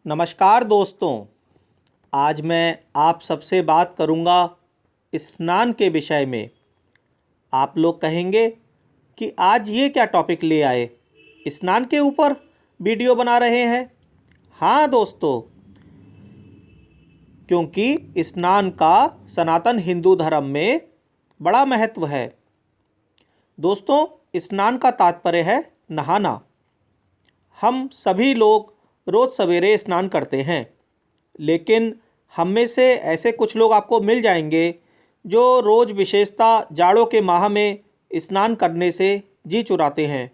नमस्कार दोस्तों। आज मैं आप सबसे बात करूंगा स्नान के विषय में। आप लोग कहेंगे कि आज ये क्या टॉपिक ले आए, स्नान के ऊपर वीडियो बना रहे हैं। हाँ दोस्तों, क्योंकि स्नान का सनातन हिंदू धर्म में बड़ा महत्व है। दोस्तों, स्नान का तात्पर्य है नहाना। हम सभी लोग रोज़ सवेरे स्नान करते हैं, लेकिन हम में से ऐसे कुछ लोग आपको मिल जाएंगे जो रोज़ विशेषता जाड़ों के माह में स्नान करने से जी चुराते हैं।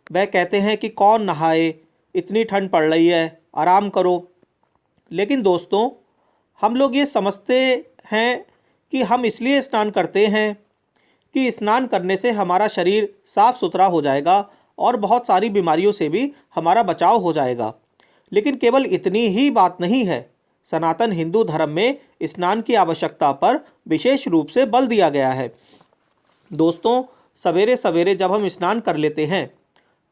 वह कहते हैं कि कौन नहाए, इतनी ठंड पड़ रही है, आराम करो। लेकिन दोस्तों, हम लोग ये समझते हैं कि हम इसलिए स्नान करते हैं कि स्नान करने से हमारा शरीर साफ सुथरा हो जाएगा और बहुत सारी बीमारियों से भी हमारा बचाव हो जाएगा। लेकिन केवल इतनी ही बात नहीं है। सनातन हिंदू धर्म में स्नान की आवश्यकता पर विशेष रूप से बल दिया गया है। दोस्तों, सवेरे सवेरे जब हम स्नान कर लेते हैं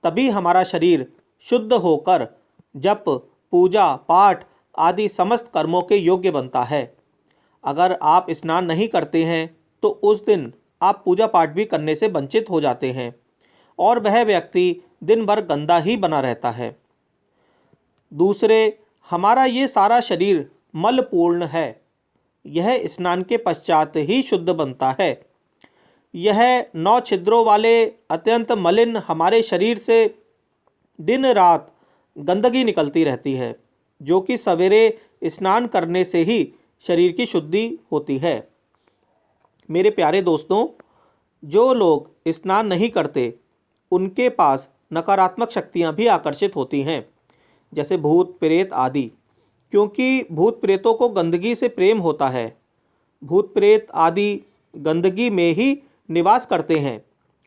तभी हमारा शरीर शुद्ध होकर जप, पूजा पाठ आदि समस्त कर्मों के योग्य बनता है। अगर आप स्नान नहीं करते हैं तो उस दिन आप पूजा पाठ भी करने से वंचित हो जाते हैं और वह व्यक्ति दिन भर गंदा ही बना रहता है। दूसरे, हमारा ये सारा शरीर मलपूर्ण है। यह स्नान के पश्चात ही शुद्ध बनता है। यह 9 छिद्रों वाले अत्यंत मलिन हमारे शरीर से दिन रात गंदगी निकलती रहती है, जो कि सवेरे स्नान करने से ही शरीर की शुद्धि होती है। मेरे प्यारे दोस्तों, जो लोग स्नान नहीं करते उनके पास नकारात्मक शक्तियाँ भी आकर्षित होती हैं, जैसे भूत प्रेत आदि। क्योंकि भूत प्रेतों को गंदगी से प्रेम होता है। भूत प्रेत आदि गंदगी में ही निवास करते हैं।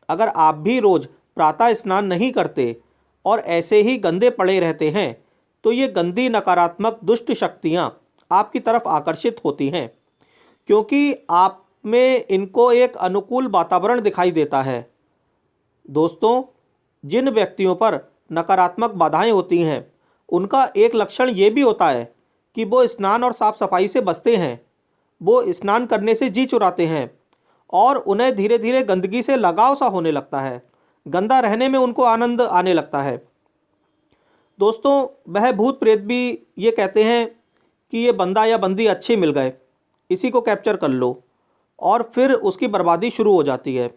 अगर आप भी रोज़ प्रातः स्नान नहीं करते और ऐसे ही गंदे पड़े रहते हैं तो ये गंदी नकारात्मक दुष्ट शक्तियाँ आपकी तरफ आकर्षित होती हैं, क्योंकि आप में इनको एक अनुकूल वातावरण दिखाई देता है। दोस्तों, जिन व्यक्तियों पर नकारात्मक बाधाएं होती हैं उनका एक लक्षण ये भी होता है कि वो स्नान और साफ सफाई से बचते हैं। वो स्नान करने से जी चुराते हैं और उन्हें धीरे धीरे गंदगी से लगाव सा होने लगता है। गंदा रहने में उनको आनंद आने लगता है। दोस्तों, वह भूत प्रेत भी ये कहते हैं कि ये बंदा या बंदी अच्छे मिल गए, इसी को कैप्चर कर लो, और फिर उसकी बर्बादी शुरू हो जाती है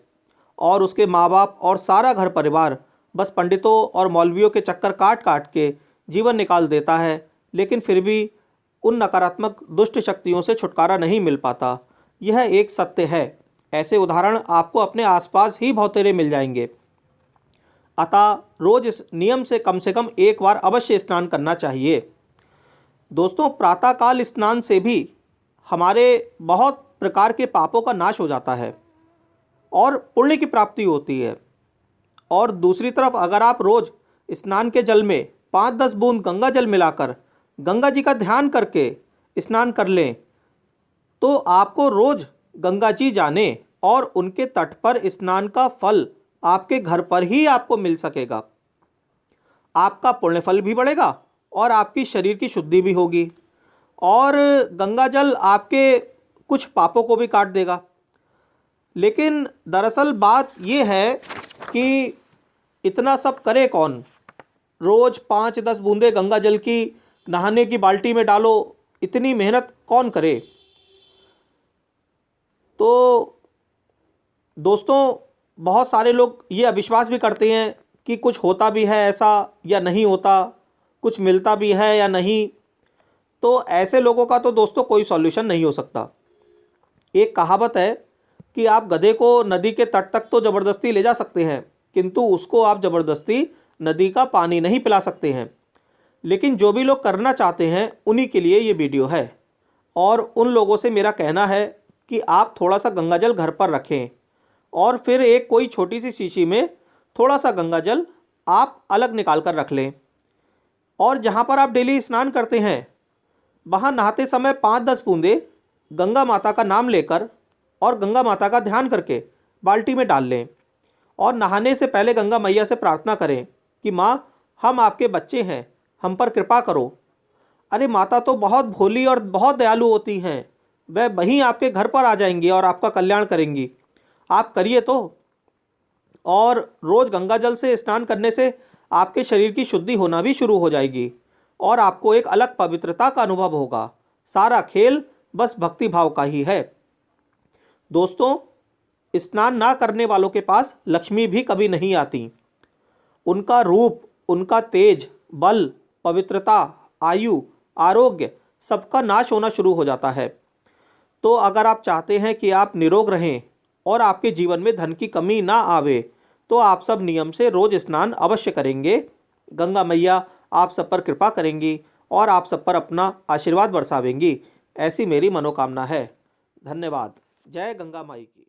और उसके माँ बाप और सारा घर परिवार बस पंडितों और मौलवियों के चक्कर काट काट के जीवन निकाल देता है। लेकिन फिर भी उन नकारात्मक दुष्ट शक्तियों से छुटकारा नहीं मिल पाता। यह एक सत्य है। ऐसे उदाहरण आपको अपने आसपास ही बहुतेरे मिल जाएंगे। अतः रोज इस नियम से कम एक बार अवश्य स्नान करना चाहिए। दोस्तों, प्रातःकाल स्नान से भी हमारे बहुत प्रकार के पापों का नाश हो जाता है और पुण्य की प्राप्ति होती है। और दूसरी तरफ अगर आप रोज स्नान के जल में 5-10 बूंद गंगा जल मिलाकर गंगा जी का ध्यान करके स्नान कर लें तो आपको रोज गंगा जी जाने और उनके तट पर स्नान का फल आपके घर पर ही आपको मिल सकेगा। आपका पुण्य फल भी बढ़ेगा और आपकी शरीर की शुद्धि भी होगी और गंगा जल आपके कुछ पापों को भी काट देगा। लेकिन दरअसल बात यह है कि इतना सब करे कौन? रोज 5-10 बूंदे गंगा जल की नहाने की बाल्टी में डालो, इतनी मेहनत कौन करे? तो दोस्तों, बहुत सारे लोग ये अविश्वास भी करते हैं कि कुछ होता भी है ऐसा या नहीं होता, कुछ मिलता भी है या नहीं। तो ऐसे लोगों का तो दोस्तों कोई सॉल्यूशन नहीं हो सकता। एक कहावत है कि आप गधे को नदी के तट तक तो ज़बरदस्ती ले जा सकते हैं, किंतु उसको आप ज़बरदस्ती नदी का पानी नहीं पिला सकते हैं। लेकिन जो भी लोग करना चाहते हैं उन्हीं के लिए ये वीडियो है। और उन लोगों से मेरा कहना है कि आप थोड़ा सा गंगाजल घर पर रखें और फिर एक कोई छोटी सी शीशी में थोड़ा सा गंगाजल आप अलग निकाल कर रख लें। और जहाँ पर आप डेली स्नान करते हैं वहाँ नहाते समय 5-10 बूंदे गंगा माता का नाम लेकर और गंगा माता का ध्यान करके बाल्टी में डाल लें और नहाने से पहले गंगा मैया से प्रार्थना करें कि माँ, हम आपके बच्चे हैं, हम पर कृपा करो। अरे माता तो बहुत भोली और बहुत दयालु होती हैं, वह वहीं आपके घर पर आ जाएंगी और आपका कल्याण करेंगी। आप करिए तो। और रोज़ गंगा जल से स्नान करने से आपके शरीर की शुद्धि होना भी शुरू हो जाएगी और आपको एक अलग पवित्रता का अनुभव होगा। सारा खेल बस भक्ति भाव का ही है। दोस्तों, स्नान ना करने वालों के पास लक्ष्मी भी कभी नहीं आती। उनका रूप, उनका तेज, बल, पवित्रता, आयु, आरोग्य सबका नाश होना शुरू हो जाता है। तो अगर आप चाहते हैं कि आप निरोग रहें और आपके जीवन में धन की कमी ना आवे, तो आप सब नियम से रोज स्नान अवश्य करेंगे। गंगा मैया आप सब पर कृपा करेंगी और आप सब पर अपना आशीर्वाद बरसावेंगी, ऐसी मेरी मनोकामना है। धन्यवाद। जय गंगा माई की।